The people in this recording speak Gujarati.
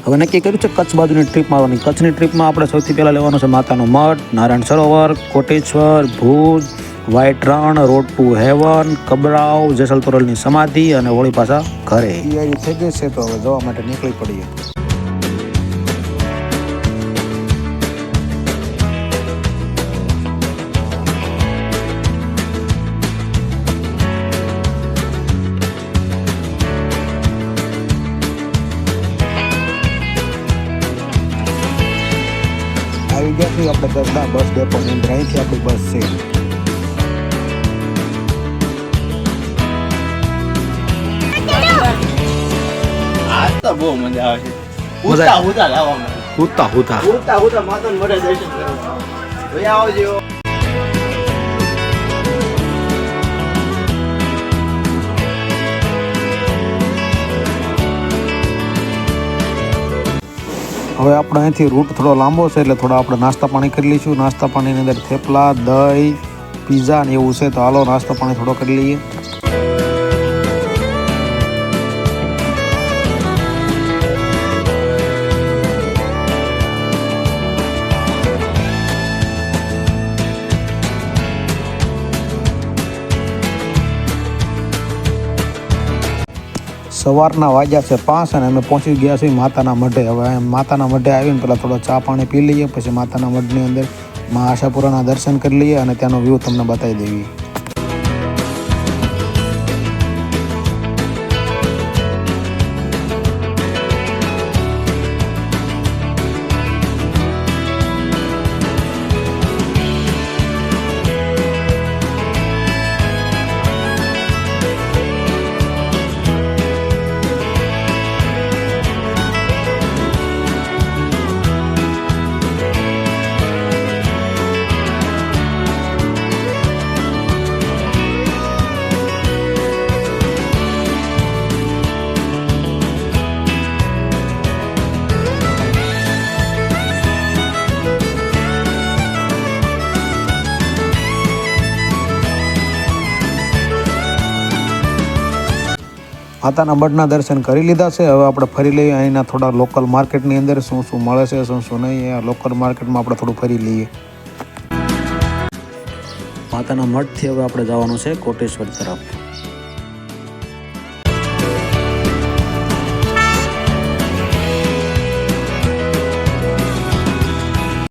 હવે નક્કી કર્યું છે કચ્છ બાજુની ટ્રીપમાં આવવાની. કચ્છની ટ્રીપમાં આપણે સૌથી પહેલાં લેવાનું છે માતાનો Madh, Narayan Sarovar, Koteshwar, Bhuj, white Rann, road to heaven, Kabrau, Jesal તોરલની સમાધિ અને વળી પાછા ઘરે. તૈયારી થઈ ગઈ છે તો હવે જવા માટે નીકળી પડીએ. આવી ગયા છીએ આપણે દસદા બસ ડેપોની અંદર. અહીંથી આપણી બસ છે. આજ તો બહુ મજા આવે છે. ઉતા ઉતા લાવવામાં. ઉતા ઉતા ઉતા ઉતા માતાના મઢે દર્શન કરવા. ભાઈ આવજો. હવે આપણે અહીંથી રૂટ થોડો લાંબો છે એટલે થોડા આપણે નાસ્તા પાણી કરી લઈશું. નાસ્તા પાણીની અંદર થેપલા, દહીં, પીઝા ને એવું છે તો હાલો નાસ્તા પાણી થોડો કરી લઈએ. સવારના વાગ્યા છે 5 અને અમે પહોંચી ગયા છીએ માતાના મઢે. હવે માતાના મઢે આવીને પહેલાં થોડો ચા પાણી પી લઈએ, પછી માતાના મઢની અંદર મા આશાપુરાના દર્શન કરી લઈએ અને ત્યાંનો વ્યૂ તમને બતાવી દઈએ. માતાના મઢના દર્શન કરી લીધા છે. હવે આપણે ફરી લઈએ અહીંના થોડા લોકલ માર્કેટની અંદર શું શું મળે છે, શું શું નહીં. આ લોકલ માર્કેટમાં આપણે થોડું ફરી લઈએ. માતાના મઢથી હવે આપણે જવાનું છે કોટેશ્વર તરફ.